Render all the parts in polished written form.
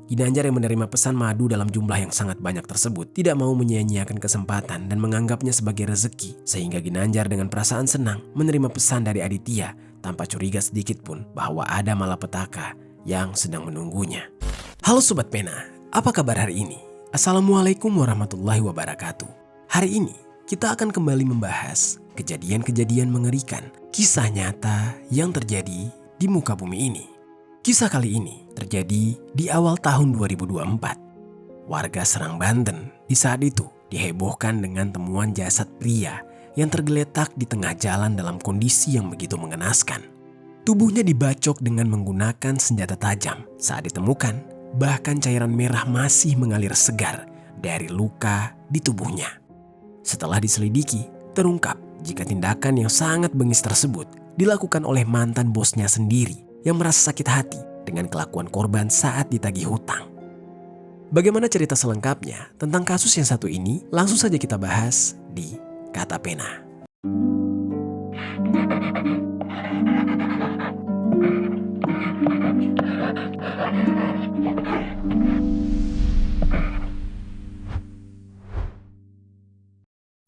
Ginanjar yang menerima pesan madu dalam jumlah yang sangat banyak tersebut tidak mau menyia-nyiakan kesempatan dan menganggapnya sebagai rezeki, sehingga Ginanjar dengan perasaan senang menerima pesan dari Aditya tanpa curiga sedikit pun bahwa ada malapetaka yang sedang menunggunya. Halo Sobat Pena, apa kabar hari ini? Assalamualaikum warahmatullahi wabarakatuh. Hari ini kita akan kembali membahas kejadian-kejadian mengerikan, kisah nyata yang terjadi di muka bumi ini. Kisah kali ini terjadi di awal tahun 2024. Warga Serang, Banten di saat itu dihebohkan dengan temuan jasad pria yang tergeletak di tengah jalan dalam kondisi yang begitu mengenaskan. Tubuhnya dibacok dengan menggunakan senjata tajam. Saat ditemukan, bahkan cairan merah masih mengalir segar dari luka di tubuhnya. Setelah diselidiki, terungkap jika tindakan yang sangat bengis tersebut dilakukan oleh mantan bosnya sendiri yang merasa sakit hati dengan kelakuan korban saat ditagih hutang. Bagaimana cerita selengkapnya tentang kasus yang satu ini? Langsung saja kita bahas di Kata Pena.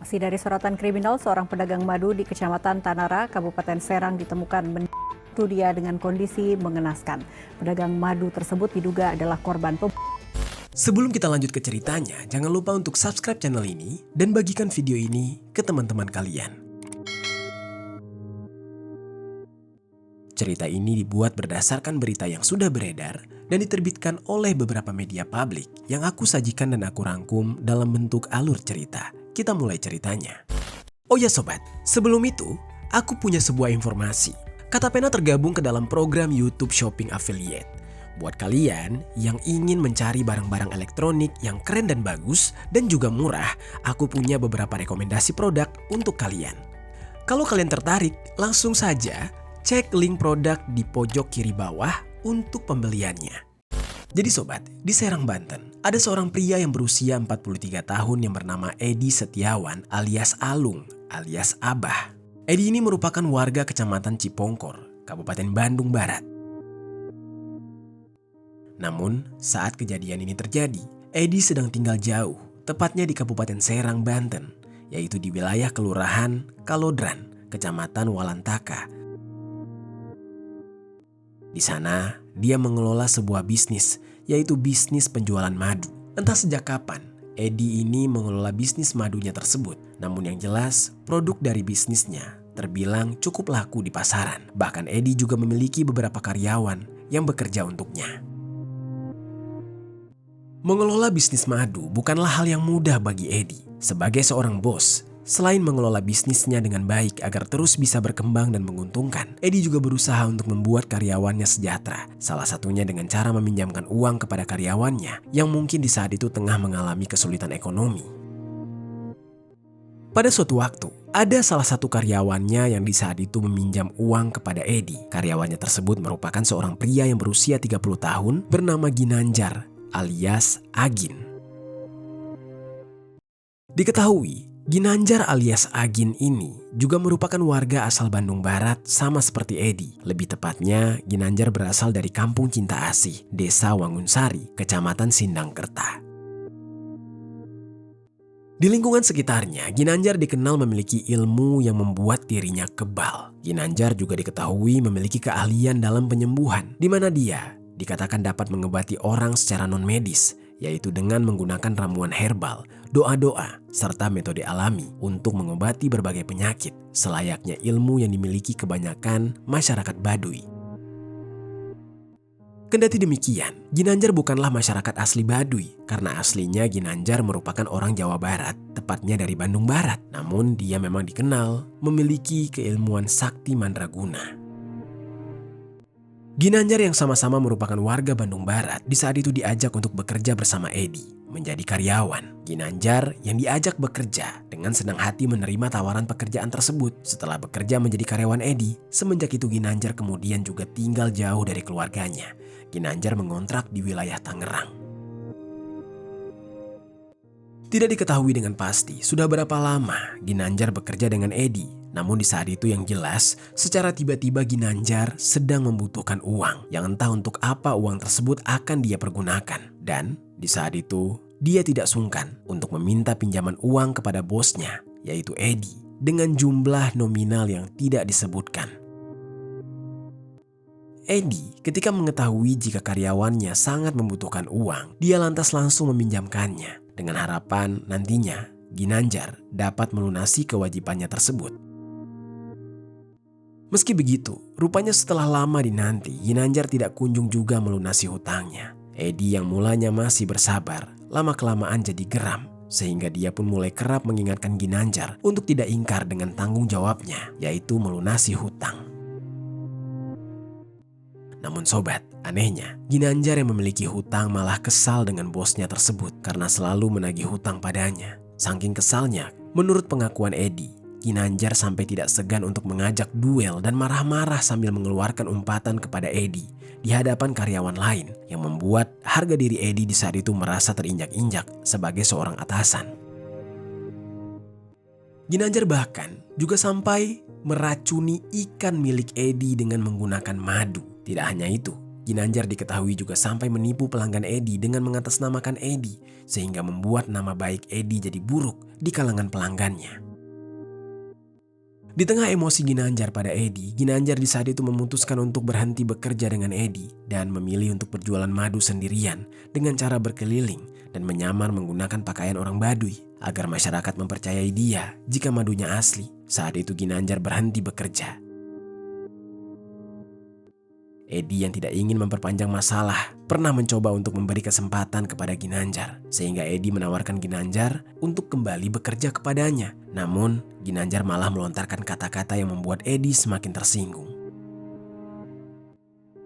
Masih dari sorotan kriminal, seorang pedagang madu di Kecamatan Tanara, Kabupaten Serang ditemukan dia dengan kondisi mengenaskan. Pedagang madu tersebut diduga adalah korban Sebelum kita lanjut ke ceritanya, jangan lupa untuk subscribe channel ini dan bagikan video ini ke teman-teman kalian. Cerita ini dibuat berdasarkan berita yang sudah beredar dan diterbitkan oleh beberapa media publik yang aku sajikan dan aku rangkum dalam bentuk alur cerita. Kita mulai ceritanya. Oh ya sobat, sebelum itu aku punya sebuah informasi. Kata Pena tergabung ke dalam program YouTube Shopping Affiliate. Buat kalian yang ingin mencari barang-barang elektronik yang keren dan bagus dan juga murah, aku punya beberapa rekomendasi produk untuk kalian. Kalau kalian tertarik, langsung saja cek link produk di pojok kiri bawah untuk pembeliannya. Jadi sobat, di Serang, Banten, ada seorang pria yang berusia 43 tahun yang bernama Edi Setiawan alias Alung alias Abah. Edi ini merupakan warga Kecamatan Cipongkor, Kabupaten Bandung Barat. Namun, saat kejadian ini terjadi, Edi sedang tinggal jauh, tepatnya di Kabupaten Serang, Banten, yaitu di wilayah Kelurahan Kalodran, Kecamatan Walantaka. Di sana, dia mengelola sebuah bisnis, yaitu bisnis penjualan madu. Entah sejak kapan, Edi ini mengelola bisnis madunya tersebut. Namun yang jelas, produk dari bisnisnya terbilang cukup laku di pasaran. Bahkan Edi juga memiliki beberapa karyawan yang bekerja untuknya. Mengelola bisnis madu bukanlah hal yang mudah bagi Edi. Sebagai seorang bos, selain mengelola bisnisnya dengan baik agar terus bisa berkembang dan menguntungkan, Edi juga berusaha untuk membuat karyawannya sejahtera. Salah satunya dengan cara meminjamkan uang kepada karyawannya yang mungkin di saat itu tengah mengalami kesulitan ekonomi. Pada suatu waktu, ada salah satu karyawannya yang di saat itu meminjam uang kepada Edi. Karyawannya tersebut merupakan seorang pria yang berusia 30 tahun bernama Ginanjar alias Agin. Diketahui, Ginanjar alias Agin ini juga merupakan warga asal Bandung Barat sama seperti Edi. Lebih tepatnya, Ginanjar berasal dari Kampung Cinta Asih, Desa Wangunsari, Kecamatan Sindangkerta. Di lingkungan sekitarnya, Ginanjar dikenal memiliki ilmu yang membuat dirinya kebal. Ginanjar juga diketahui memiliki keahlian dalam penyembuhan, di mana dia dikatakan dapat mengobati orang secara non-medis, yaitu dengan menggunakan ramuan herbal, doa-doa, serta metode alami untuk mengobati berbagai penyakit, selayaknya ilmu yang dimiliki kebanyakan masyarakat Baduy. Kendati demikian, Ginanjar bukanlah masyarakat asli Baduy, karena aslinya Ginanjar merupakan orang Jawa Barat, tepatnya dari Bandung Barat. Namun dia memang dikenal memiliki keilmuan sakti mandraguna. Ginanjar yang sama-sama merupakan warga Bandung Barat di saat itu diajak untuk bekerja bersama Edi menjadi karyawan. Ginanjar yang diajak bekerja dengan senang hati menerima tawaran pekerjaan tersebut. Setelah bekerja menjadi karyawan Edi, semenjak itu Ginanjar kemudian juga tinggal jauh dari keluarganya. Ginanjar mengontrak di wilayah Tangerang. Tidak diketahui dengan pasti sudah berapa lama Ginanjar bekerja dengan Edi. Namun di saat itu yang jelas, secara tiba-tiba Ginanjar sedang membutuhkan uang yang entah untuk apa uang tersebut akan dia pergunakan. Dan di saat itu, dia tidak sungkan untuk meminta pinjaman uang kepada bosnya, yaitu Edi, dengan jumlah nominal yang tidak disebutkan. Edi ketika mengetahui jika karyawannya sangat membutuhkan uang, dia lantas langsung meminjamkannya dengan harapan nantinya Ginanjar dapat melunasi kewajibannya tersebut. Meski begitu, rupanya setelah lama dinanti, Ginanjar tidak kunjung juga melunasi hutangnya. Edi yang mulanya masih bersabar, lama-kelamaan jadi geram, sehingga dia pun mulai kerap mengingatkan Ginanjar untuk tidak ingkar dengan tanggung jawabnya, yaitu melunasi hutang. Namun sobat, anehnya, Ginanjar yang memiliki hutang malah kesal dengan bosnya tersebut karena selalu menagih hutang padanya. Saking kesalnya, menurut pengakuan Edi, Ginanjar sampai tidak segan untuk mengajak duel dan marah-marah sambil mengeluarkan umpatan kepada Edi di hadapan karyawan lain yang membuat harga diri Edi di saat itu merasa terinjak-injak sebagai seorang atasan. Ginanjar bahkan juga sampai meracuni ikan milik Edi dengan menggunakan madu. Tidak hanya itu, Ginanjar diketahui juga sampai menipu pelanggan Edi dengan mengatasnamakan Edi sehingga membuat nama baik Edi jadi buruk di kalangan pelanggannya. Di tengah emosi Ginanjar pada Edi, Ginanjar di saat itu memutuskan untuk berhenti bekerja dengan Edi dan memilih untuk berjualan madu sendirian dengan cara berkeliling dan menyamar menggunakan pakaian orang Baduy agar masyarakat mempercayai dia jika madunya asli. Saat itu Ginanjar berhenti bekerja. Edi yang tidak ingin memperpanjang masalah pernah mencoba untuk memberi kesempatan kepada Ginanjar sehingga Edi menawarkan Ginanjar untuk kembali bekerja kepadanya. Namun Ginanjar malah melontarkan kata-kata yang membuat Edi semakin tersinggung.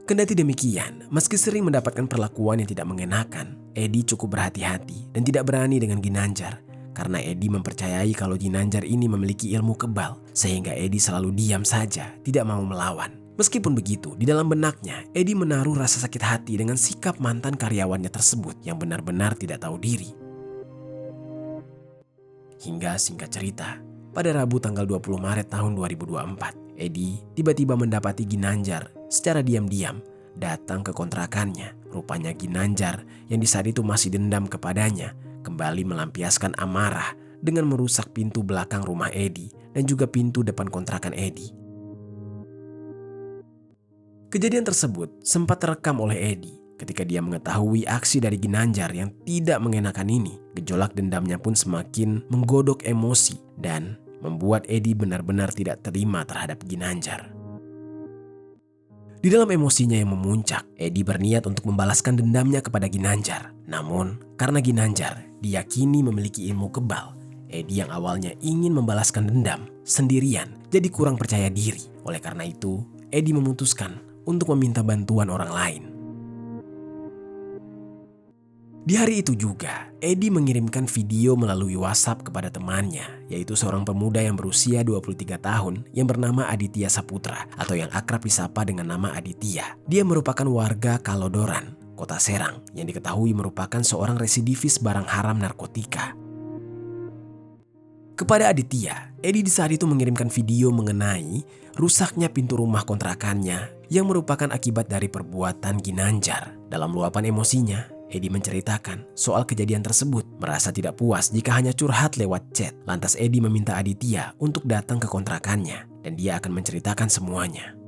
Kendati demikian, meski sering mendapatkan perlakuan yang tidak mengenakan, Edi cukup berhati-hati dan tidak berani dengan Ginanjar karena Edi mempercayai kalau Ginanjar ini memiliki ilmu kebal sehingga Edi selalu diam saja, tidak mau melawan. Meskipun begitu, di dalam benaknya, Edi menaruh rasa sakit hati dengan sikap mantan karyawannya tersebut yang benar-benar tidak tahu diri. Hingga singkat cerita, pada Rabu tanggal 20 Maret tahun 2024, Edi tiba-tiba mendapati Ginanjar secara diam-diam datang ke kontrakannya. Rupanya Ginanjar yang di saat itu masih dendam kepadanya kembali melampiaskan amarah dengan merusak pintu belakang rumah Edi dan juga pintu depan kontrakan Edi. Kejadian tersebut sempat terekam oleh Edi. Ketika dia mengetahui aksi dari Ginanjar yang tidak mengenakan ini, gejolak dendamnya pun semakin menggodok emosi dan membuat Edi benar-benar tidak terima terhadap Ginanjar. Di dalam emosinya yang memuncak, Edi berniat untuk membalaskan dendamnya kepada Ginanjar. Namun, karena Ginanjar diyakini memiliki ilmu kebal, Edi yang awalnya ingin membalaskan dendam sendirian jadi kurang percaya diri. Oleh karena itu, Edi memutuskan untuk meminta bantuan orang lain. Di hari itu juga, Edi mengirimkan video melalui WhatsApp kepada temannya, yaitu seorang pemuda yang berusia 23 tahun yang bernama Aditya Saputra atau yang akrab disapa dengan nama Aditya. Dia merupakan warga Kalodoran, Kota Serang, yang diketahui merupakan seorang residivis barang haram narkotika. Kepada Aditya, Edi di saat itu mengirimkan video mengenai rusaknya pintu rumah kontrakannya yang merupakan akibat dari perbuatan Ginanjar. Dalam luapan emosinya, Edi menceritakan soal kejadian tersebut, merasa tidak puas jika hanya curhat lewat chat. Lantas Edi meminta Aditya untuk datang ke kontrakannya dan dia akan menceritakan semuanya.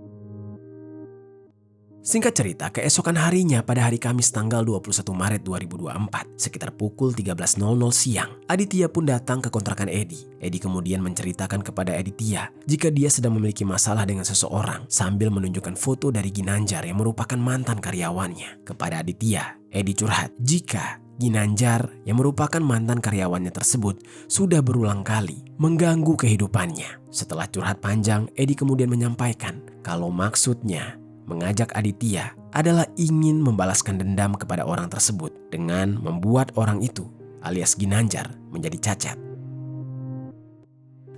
Singkat cerita, keesokan harinya pada hari Kamis tanggal 21 Maret 2024, sekitar pukul 13.00 siang, Aditya pun datang ke kontrakan Edi. Edi kemudian menceritakan kepada Aditya jika dia sedang memiliki masalah dengan seseorang sambil menunjukkan foto dari Ginanjar yang merupakan mantan karyawannya. Kepada Aditya, Edi curhat jika Ginanjar yang merupakan mantan karyawannya tersebut sudah berulang kali mengganggu kehidupannya. Setelah curhat panjang, Edi kemudian menyampaikan kalau maksudnya mengajak Aditya adalah ingin membalaskan dendam kepada orang tersebut dengan membuat orang itu alias Ginanjar menjadi cacat.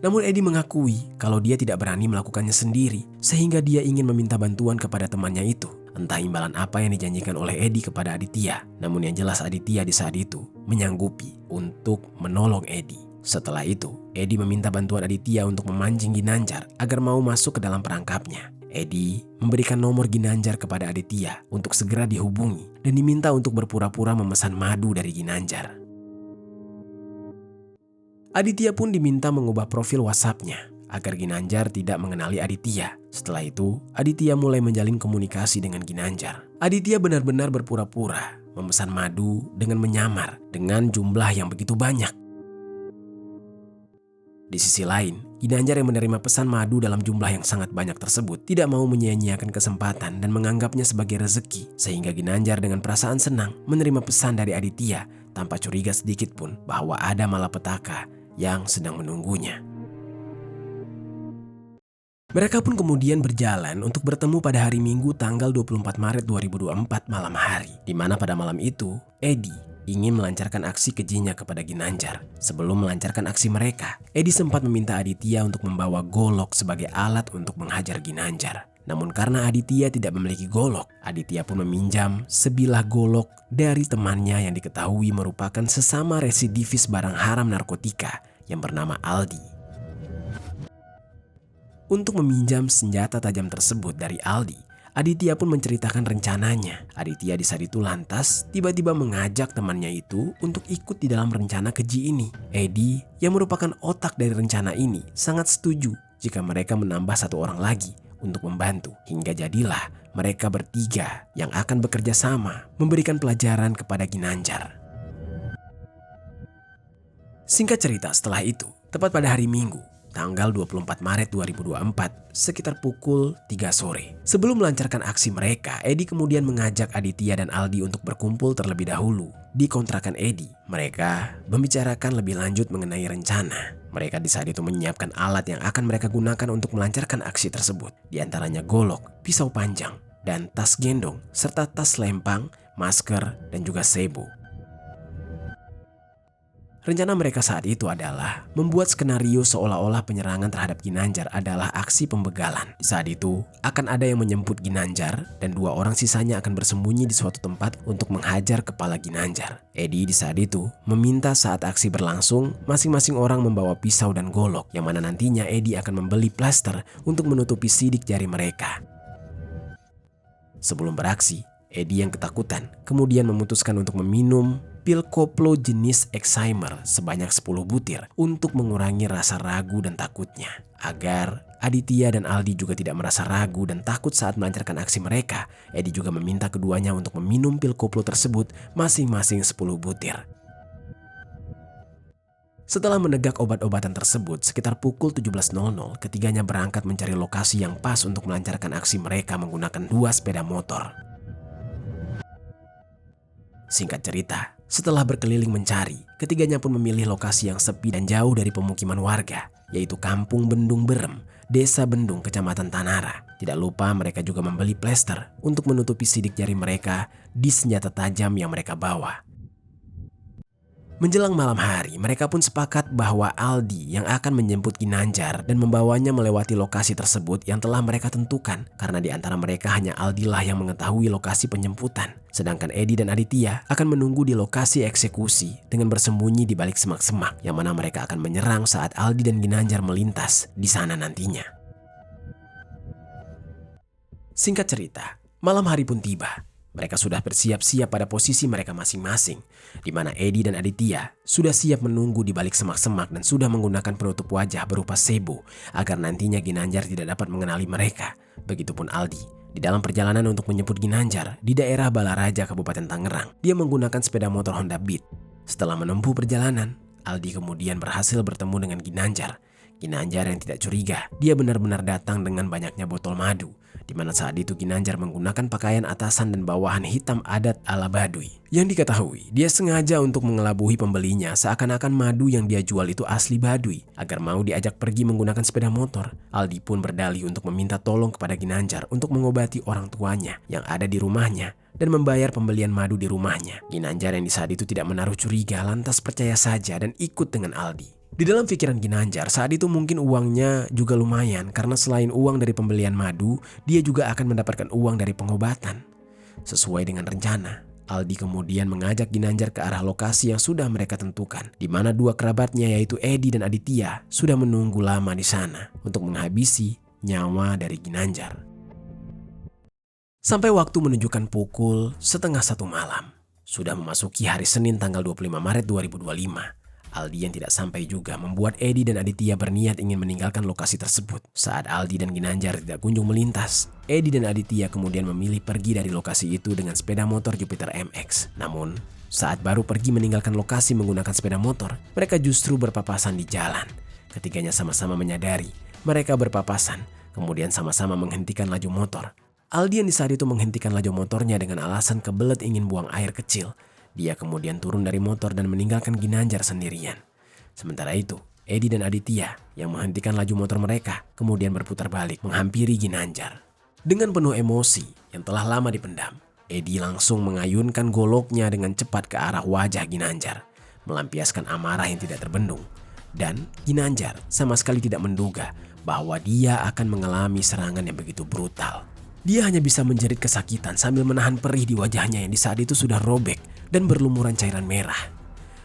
Namun Edi mengakui kalau dia tidak berani melakukannya sendiri sehingga dia ingin meminta bantuan kepada temannya itu Entah imbalan apa yang dijanjikan oleh Edi kepada Aditya. Namun yang jelas Aditya di saat itu menyanggupi untuk menolong Edi. Setelah itu, Edi meminta bantuan Aditya untuk memancing Ginanjar agar mau masuk ke dalam perangkapnya. Edi memberikan nomor Ginanjar kepada Aditya untuk segera dihubungi dan diminta untuk berpura-pura memesan madu dari Ginanjar. Aditya pun diminta mengubah profil WhatsApp-nya agar Ginanjar tidak mengenali Aditya. Setelah itu, Aditya mulai menjalin komunikasi dengan Ginanjar. Aditya benar-benar berpura-pura memesan madu dengan menyamar dengan jumlah yang begitu banyak. Di sisi lain, Ginanjar yang menerima pesan madu dalam jumlah yang sangat banyak tersebut tidak mau menyia-nyiakan kesempatan dan menganggapnya sebagai rezeki, sehingga Ginanjar dengan perasaan senang menerima pesan dari Aditya tanpa curiga sedikit pun bahwa ada malapetaka yang sedang menunggunya. Mereka pun kemudian berjalan untuk bertemu pada hari Minggu tanggal 24 Maret 2024 malam hari, di mana pada malam itu Edi ingin melancarkan aksi kejinya kepada Ginanjar. Sebelum melancarkan aksi mereka, Edi sempat meminta Aditya untuk membawa golok sebagai alat untuk menghajar Ginanjar. Namun karena Aditya tidak memiliki golok, Aditya pun meminjam sebilah golok dari temannya yang diketahui merupakan sesama residivis barang haram narkotika yang bernama Aldi. Untuk meminjam senjata tajam tersebut dari Aldi, Aditya pun menceritakan rencananya. Aditya di saat itu lantas tiba-tiba mengajak temannya itu untuk ikut di dalam rencana keji ini. Edi yang merupakan otak dari rencana ini sangat setuju jika mereka menambah satu orang lagi untuk membantu. Hingga jadilah mereka bertiga yang akan bekerja sama memberikan pelajaran kepada Ginanjar. Singkat cerita, setelah itu, tepat pada hari Minggu, tanggal 24 Maret 2024, sekitar pukul 3 sore. Sebelum melancarkan aksi mereka, Edi kemudian mengajak Aditya dan Aldi untuk berkumpul terlebih dahulu di kontrakan Edi. Mereka membicarakan lebih lanjut mengenai rencana. Mereka di saat itu menyiapkan alat yang akan mereka gunakan untuk melancarkan aksi tersebut. Di antaranya golok, pisau panjang, dan tas gendong, serta tas lempang, masker, dan juga sebo. Rencana mereka saat itu adalah membuat skenario seolah-olah penyerangan terhadap Ginanjar adalah aksi pembegalan. Saat itu akan ada yang menjemput Ginanjar dan 2 orang sisanya akan bersembunyi di suatu tempat untuk menghajar kepala Ginanjar. Edi di saat itu meminta saat aksi berlangsung masing-masing orang membawa pisau dan golok, yang mana nantinya Edi akan membeli plaster untuk menutupi sidik jari mereka. Sebelum beraksi, Edi yang ketakutan kemudian memutuskan untuk meminum pil koplo jenis Excimer sebanyak 10 butir untuk mengurangi rasa ragu dan takutnya. Agar Aditya dan Aldi juga tidak merasa ragu dan takut saat melancarkan aksi mereka, Edi juga meminta keduanya untuk meminum pil koplo tersebut masing-masing 10 butir. Setelah menegak obat-obatan tersebut, sekitar pukul 17.00, ketiganya berangkat mencari lokasi yang pas untuk melancarkan aksi mereka menggunakan 2 sepeda motor. Singkat cerita, setelah berkeliling mencari, ketiganya pun memilih lokasi yang sepi dan jauh dari pemukiman warga, yaitu Kampung Bendung Berem, Desa Bendung, Kecamatan Tanara. Tidak lupa mereka juga membeli plester untuk menutupi sidik jari mereka di senjata tajam yang mereka bawa. Menjelang malam hari, mereka pun sepakat bahwa Aldi yang akan menjemput Ginanjar dan membawanya melewati lokasi tersebut yang telah mereka tentukan, karena di antara mereka hanya Aldi lah yang mengetahui lokasi penjemputan. Sedangkan Edi dan Aditya akan menunggu di lokasi eksekusi dengan bersembunyi di balik semak-semak, yang mana mereka akan menyerang saat Aldi dan Ginanjar melintas di sana nantinya. Singkat cerita, malam hari pun tiba. Mereka sudah bersiap-siap pada posisi mereka masing-masing, di mana Edi dan Aditya sudah siap menunggu di balik semak-semak dan sudah menggunakan penutup wajah berupa sebo agar nantinya Ginanjar tidak dapat mengenali mereka. Begitupun Aldi. Di dalam perjalanan untuk menjemput Ginanjar di daerah Balaraja, Kabupaten Tangerang, dia menggunakan sepeda motor Honda Beat. Setelah menempuh perjalanan, Aldi kemudian berhasil bertemu dengan Ginanjar. Ginanjar yang tidak curiga, dia benar-benar datang dengan banyaknya botol madu, di mana saat itu Ginanjar menggunakan pakaian atasan dan bawahan hitam adat ala Baduy. Yang diketahui, dia sengaja untuk mengelabuhi pembelinya seakan-akan madu yang dia jual itu asli Baduy. Agar mau diajak pergi menggunakan sepeda motor, Aldi pun berdalih untuk meminta tolong kepada Ginanjar untuk mengobati orang tuanya yang ada di rumahnya dan membayar pembelian madu di rumahnya. Ginanjar yang di saat itu tidak menaruh curiga lantas percaya saja dan ikut dengan Aldi. Di dalam pikiran Ginanjar saat itu mungkin uangnya juga lumayan karena selain uang dari pembelian madu, dia juga akan mendapatkan uang dari pengobatan. Sesuai dengan rencana, Aldi kemudian mengajak Ginanjar ke arah lokasi yang sudah mereka tentukan, di mana dua kerabatnya yaitu Edi dan Aditya sudah menunggu lama di sana untuk menghabisi nyawa dari Ginanjar. Sampai waktu menunjukkan pukul 12:30 malam, sudah memasuki hari Senin tanggal 25 Maret 2025. Aldi yang tidak sampai juga membuat Edi dan Aditya berniat ingin meninggalkan lokasi tersebut. Saat Aldi dan Ginanjar tidak kunjung melintas, Edi dan Aditya kemudian memilih pergi dari lokasi itu dengan sepeda motor Jupiter MX. Namun, saat baru pergi meninggalkan lokasi menggunakan sepeda motor, mereka justru berpapasan di jalan. Ketiganya sama-sama menyadari mereka berpapasan, kemudian sama-sama menghentikan laju motor. Aldi yang di saat itu menghentikan laju motornya dengan alasan kebelet ingin buang air kecil. Dia kemudian turun dari motor dan meninggalkan Ginanjar sendirian. Sementara itu, Edi dan Aditya yang menghentikan laju motor mereka kemudian berputar balik menghampiri Ginanjar. Dengan penuh emosi yang telah lama dipendam, Edi langsung mengayunkan goloknya dengan cepat ke arah wajah Ginanjar, melampiaskan amarah yang tidak terbendung. Dan Ginanjar sama sekali tidak menduga bahwa dia akan mengalami serangan yang begitu brutal. Dia hanya bisa menjerit kesakitan sambil menahan perih di wajahnya yang di saat itu sudah robek dan berlumuran cairan merah.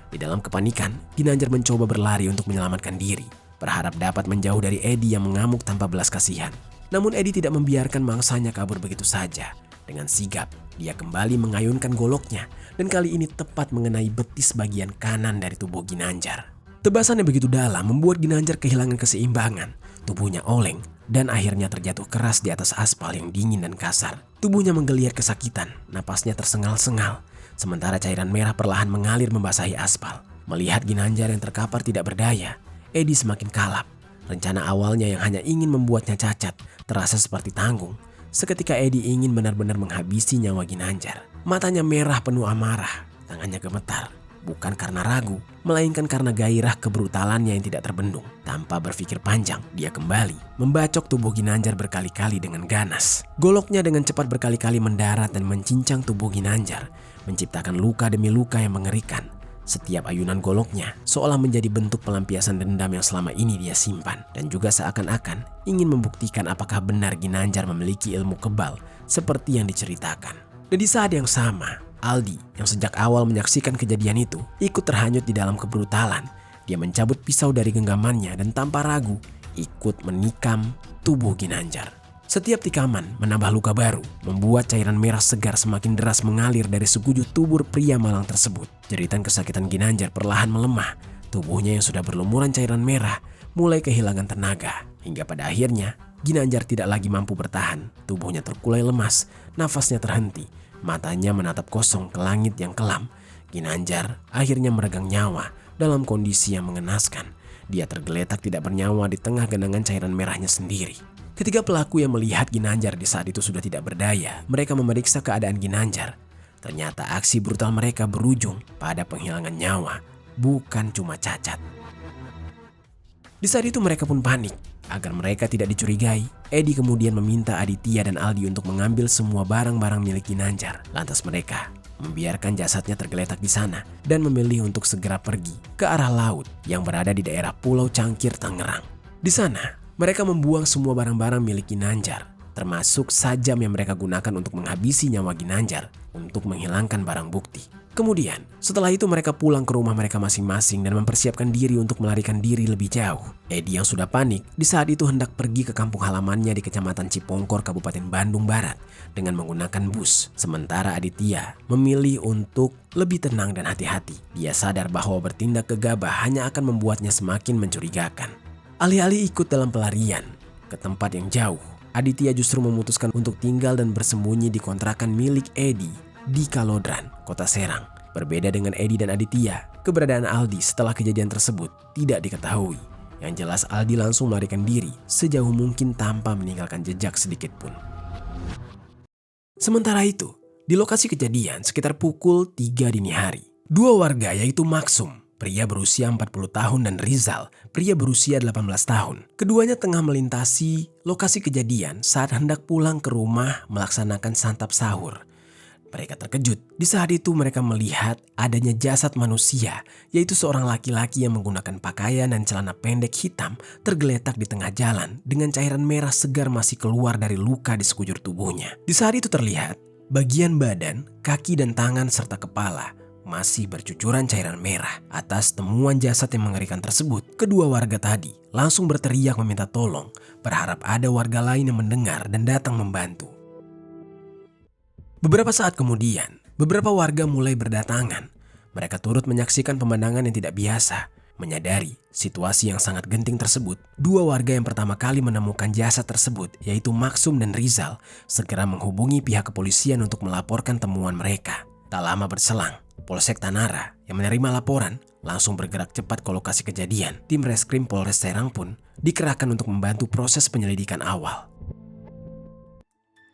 Di dalam kepanikan, Ginanjar mencoba berlari untuk menyelamatkan diri, berharap dapat menjauh dari Edi yang mengamuk tanpa belas kasihan. Namun Edi tidak membiarkan mangsanya kabur begitu saja. Dengan sigap, dia kembali mengayunkan goloknya dan kali ini tepat mengenai betis bagian kanan dari tubuh Ginanjar. Tebasan yang begitu dalam membuat Ginanjar kehilangan keseimbangan. Tubuhnya oleng dan akhirnya terjatuh keras di atas aspal yang dingin dan kasar. Tubuhnya menggeliat kesakitan, napasnya tersengal-sengal. Sementara cairan merah perlahan mengalir membasahi aspal. Melihat Ginanjar yang terkapar tidak berdaya, Edi semakin kalap. Rencana awalnya yang hanya ingin membuatnya cacat terasa seperti tanggung. Seketika Edi ingin benar-benar menghabisi nyawa Ginanjar. Matanya merah penuh amarah, tangannya gemetar. Bukan karena ragu, melainkan karena gairah kebrutalannya yang tidak terbendung. Tanpa berpikir panjang, dia kembali membacok tubuh Ginanjar berkali-kali dengan ganas. Goloknya dengan cepat berkali-kali mendarat dan mencincang tubuh Ginanjar, menciptakan luka demi luka yang mengerikan. Setiap ayunan goloknya seolah menjadi bentuk pelampiasan dendam yang selama ini dia simpan. Dan juga seakan-akan ingin membuktikan apakah benar Ginanjar memiliki ilmu kebal seperti yang diceritakan. Dan di saat yang sama, Aldi yang sejak awal menyaksikan kejadian itu ikut terhanyut di dalam kebrutalan. Dia mencabut pisau dari genggamannya dan tanpa ragu ikut menikam tubuh Ginanjar. Setiap tikaman menambah luka baru, membuat cairan merah segar semakin deras mengalir dari sekujur tubuh pria malang tersebut. Jeritan kesakitan Ginanjar perlahan melemah. Tubuhnya yang sudah berlumuran cairan merah mulai kehilangan tenaga. Hingga pada akhirnya Ginanjar tidak lagi mampu bertahan. Tubuhnya terkulai lemas, nafasnya terhenti. Matanya menatap kosong ke langit yang kelam. Ginanjar akhirnya meregang nyawa dalam kondisi yang mengenaskan. Dia tergeletak tidak bernyawa di tengah genangan cairan merahnya sendiri. Ketika pelaku yang melihat Ginanjar di saat itu sudah tidak berdaya, mereka memeriksa keadaan Ginanjar. Ternyata aksi brutal mereka berujung pada penghilangan nyawa, bukan cuma cacat. Di saat itu mereka pun panik. Agar mereka tidak dicurigai, Edi kemudian meminta Aditya dan Aldi untuk mengambil semua barang-barang milik Ginanjar. Lantas mereka membiarkan jasadnya tergeletak di sana dan memilih untuk segera pergi ke arah laut yang berada di daerah Pulau Cangkir, Tangerang. Di sana, mereka membuang semua barang-barang milik Ginanjar, termasuk sajam yang mereka gunakan untuk menghabisi nyawa Ginanjar untuk menghilangkan barang bukti. Kemudian, setelah itu mereka pulang ke rumah mereka masing-masing dan mempersiapkan diri untuk melarikan diri lebih jauh. Edi yang sudah panik di saat itu hendak pergi ke kampung halamannya di Kecamatan Cipongkor, Kabupaten Bandung Barat dengan menggunakan bus. Sementara Aditya memilih untuk lebih tenang dan hati-hati. Dia sadar bahwa bertindak gegabah hanya akan membuatnya semakin mencurigakan. Alih-alih ikut dalam pelarian ke tempat yang jauh, Aditya justru memutuskan untuk tinggal dan bersembunyi di kontrakan milik Edi di Kalodran, Kota Serang. Berbeda dengan Edi dan Aditya, keberadaan Aldi setelah kejadian tersebut tidak diketahui. Yang jelas Aldi langsung melarikan diri sejauh mungkin tanpa meninggalkan jejak sedikit pun. Sementara itu, di lokasi kejadian sekitar pukul 3 dini hari, dua warga yaitu Maksum, pria berusia 40 tahun dan Rizal, pria berusia 18 tahun. Keduanya tengah melintasi lokasi kejadian saat hendak pulang ke rumah melaksanakan santap sahur. Mereka terkejut. Di saat itu mereka melihat adanya jasad manusia, yaitu seorang laki-laki yang menggunakan pakaian dan celana pendek hitam tergeletak di tengah jalan dengan cairan merah segar masih keluar dari luka di sekujur tubuhnya. Di saat itu terlihat bagian badan, kaki dan tangan serta kepala masih bercucuran cairan merah. Atas temuan jasad yang mengerikan tersebut, kedua warga tadi langsung berteriak meminta tolong, berharap ada warga lain yang mendengar dan datang membantu. Beberapa saat kemudian, beberapa warga mulai berdatangan. Mereka turut menyaksikan pemandangan yang tidak biasa. Menyadari situasi yang sangat genting tersebut, dua warga yang pertama kali menemukan jasad tersebut, yaitu Maksum dan Rizal, segera menghubungi pihak kepolisian untuk melaporkan temuan mereka. Tak lama berselang, Polsek Tanara yang menerima laporan langsung bergerak cepat ke lokasi kejadian. Tim Reskrim Polres Serang pun dikerahkan untuk membantu proses penyelidikan awal.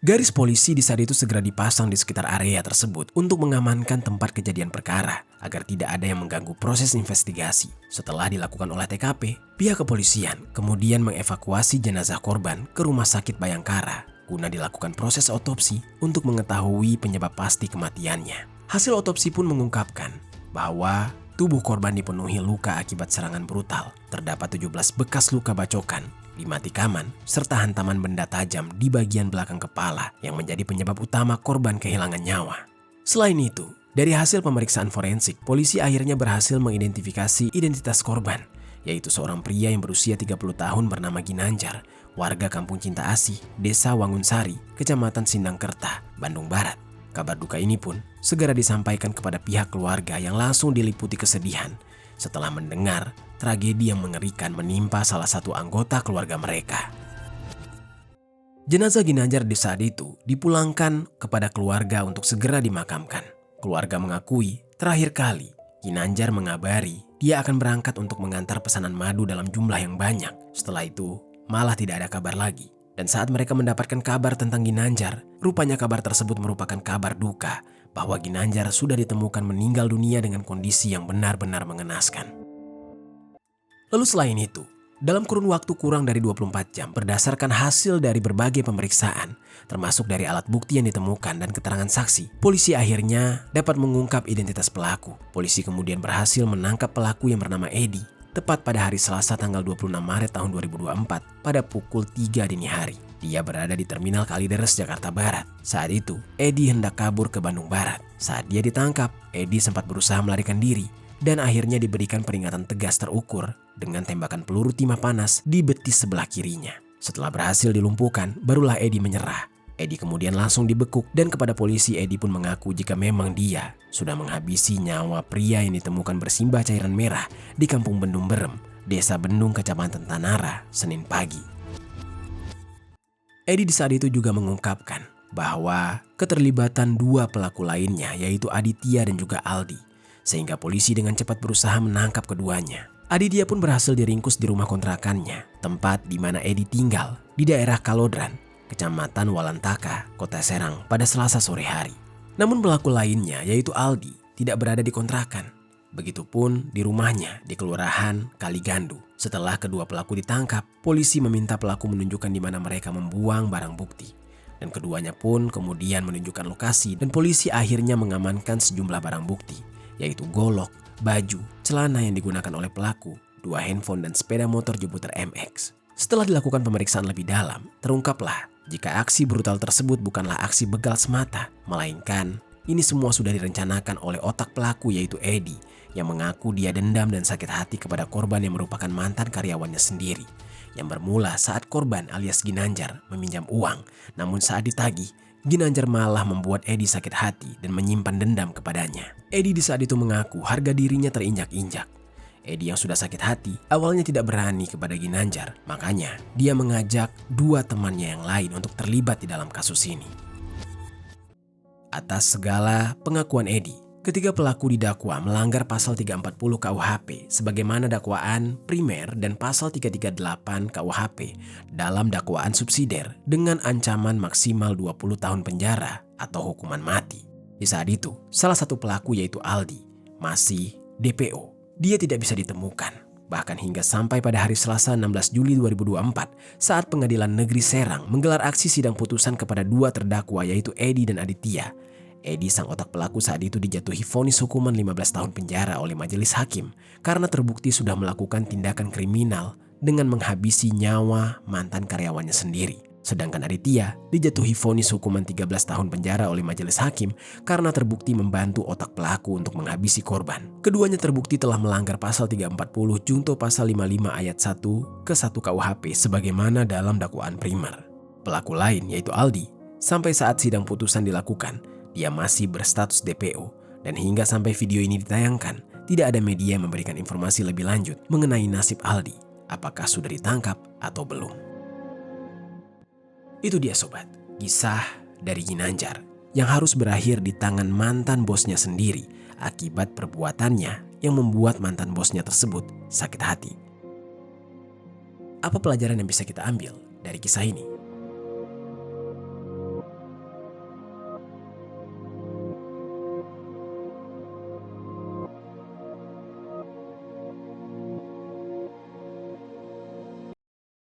Garis polisi di saat itu segera dipasang di sekitar area tersebut untuk mengamankan tempat kejadian perkara agar tidak ada yang mengganggu proses investigasi. Setelah dilakukan olah TKP, pihak kepolisian kemudian mengevakuasi jenazah korban ke Rumah Sakit Bayangkara guna dilakukan proses otopsi untuk mengetahui penyebab pasti kematiannya. Hasil otopsi pun mengungkapkan bahwa tubuh korban dipenuhi luka akibat serangan brutal. Terdapat 17 bekas luka bacokan, 5 tikaman, serta hantaman benda tajam di bagian belakang kepala yang menjadi penyebab utama korban kehilangan nyawa. Selain itu, dari hasil pemeriksaan forensik, polisi akhirnya berhasil mengidentifikasi identitas korban, yaitu seorang pria yang berusia 30 tahun bernama Ginanjar, warga Kampung Cinta Asih, Desa Wangunsari, Kecamatan Sindangkerta, Bandung Barat. Kabar duka ini pun segera disampaikan kepada pihak keluarga yang langsung diliputi kesedihan setelah mendengar tragedi yang mengerikan menimpa salah satu anggota keluarga mereka. Jenazah Ginanjar di saat itu dipulangkan kepada keluarga untuk segera dimakamkan. Keluarga mengakui terakhir kali Ginanjar mengabari dia akan berangkat untuk mengantar pesanan madu dalam jumlah yang banyak. Setelah itu malah tidak ada kabar lagi. Dan saat mereka mendapatkan kabar tentang Ginanjar, rupanya kabar tersebut merupakan kabar duka bahwa Ginanjar sudah ditemukan meninggal dunia dengan kondisi yang benar-benar mengenaskan. Lalu selain itu, dalam kurun waktu kurang dari 24 jam berdasarkan hasil dari berbagai pemeriksaan, termasuk dari alat bukti yang ditemukan dan keterangan saksi, polisi akhirnya dapat mengungkap identitas pelaku. Polisi kemudian berhasil menangkap pelaku yang bernama Edi, tepat pada hari Selasa tanggal 26 Maret tahun 2024 pada pukul 3 dini hari. Dia berada di Terminal Kalideres, Jakarta Barat. Saat itu, Edi hendak kabur ke Bandung Barat. Saat dia ditangkap, Edi sempat berusaha melarikan diri dan akhirnya diberikan peringatan tegas terukur dengan tembakan peluru timah panas di betis sebelah kirinya. Setelah berhasil dilumpuhkan, barulah Edi menyerah. Edi kemudian langsung dibekuk dan kepada polisi Edi pun mengaku jika memang dia sudah menghabisi nyawa pria yang ditemukan bersimbah cairan merah di Kampung Bendung Berem, Desa Bendung, Kecamatan Tanara, Senin pagi. Edi di saat itu juga mengungkapkan bahwa keterlibatan dua pelaku lainnya yaitu Aditya dan juga Aldi, sehingga polisi dengan cepat berusaha menangkap keduanya. Aditya pun berhasil diringkus di rumah kontrakannya, tempat di mana Edi tinggal di daerah Kalodran, Kecamatan Walantaka, Kota Serang pada Selasa sore hari. Namun pelaku lainnya yaitu Aldi tidak berada di kontrakan. Begitupun di rumahnya di Kelurahan Kaligandu. Setelah kedua pelaku ditangkap, polisi meminta pelaku menunjukkan di mana mereka membuang barang bukti. Dan keduanya pun kemudian menunjukkan lokasi dan polisi akhirnya mengamankan sejumlah barang bukti, yaitu golok, baju, celana yang digunakan oleh pelaku, 2 handphone dan sepeda motor Jupiter MX. Setelah dilakukan pemeriksaan lebih dalam, terungkaplah jika aksi brutal tersebut bukanlah aksi begal semata, melainkan ini semua sudah direncanakan oleh otak pelaku yaitu Edi yang mengaku dia dendam dan sakit hati kepada korban yang merupakan mantan karyawannya sendiri. Yang bermula saat korban alias Ginanjar meminjam uang, namun saat ditagih, Ginanjar malah membuat Edi sakit hati dan menyimpan dendam kepadanya. Edi di saat itu mengaku harga dirinya terinjak-injak. Edi yang sudah sakit hati awalnya tidak berani kepada Ginanjar, makanya dia mengajak 2 temannya yang lain untuk terlibat di dalam kasus ini. Atas segala pengakuan Edi, ketiga pelaku didakwa melanggar pasal 340 KUHP sebagaimana dakwaan primer dan pasal 338 KUHP dalam dakwaan subsidiar dengan ancaman maksimal 20 tahun penjara atau hukuman mati. Di saat itu, salah satu pelaku yaitu Aldi masih DPO. Dia tidak bisa ditemukan, bahkan hingga sampai pada hari Selasa 16 Juli 2024 saat Pengadilan Negeri Serang menggelar aksi sidang putusan kepada 2 terdakwa yaitu Edi dan Aditya. Edi sang otak pelaku saat itu dijatuhi vonis hukuman 15 tahun penjara oleh majelis hakim karena terbukti sudah melakukan tindakan kriminal dengan menghabisi nyawa mantan karyawannya sendiri. Sedangkan Aditya dijatuhi vonis hukuman 13 tahun penjara oleh majelis hakim karena terbukti membantu otak pelaku untuk menghabisi korban. Keduanya terbukti telah melanggar pasal 340 junto pasal 55 ayat 1 ke 1 KUHP sebagaimana dalam dakwaan primer. Pelaku lain yaitu Aldi, sampai saat sidang putusan dilakukan, dia masih berstatus DPO dan hingga sampai video ini ditayangkan, tidak ada media yang memberikan informasi lebih lanjut mengenai nasib Aldi, apakah sudah ditangkap atau belum. Itu dia sobat, kisah dari Ginanjar yang harus berakhir di tangan mantan bosnya sendiri akibat perbuatannya yang membuat mantan bosnya tersebut sakit hati. Apa pelajaran yang bisa kita ambil dari kisah ini?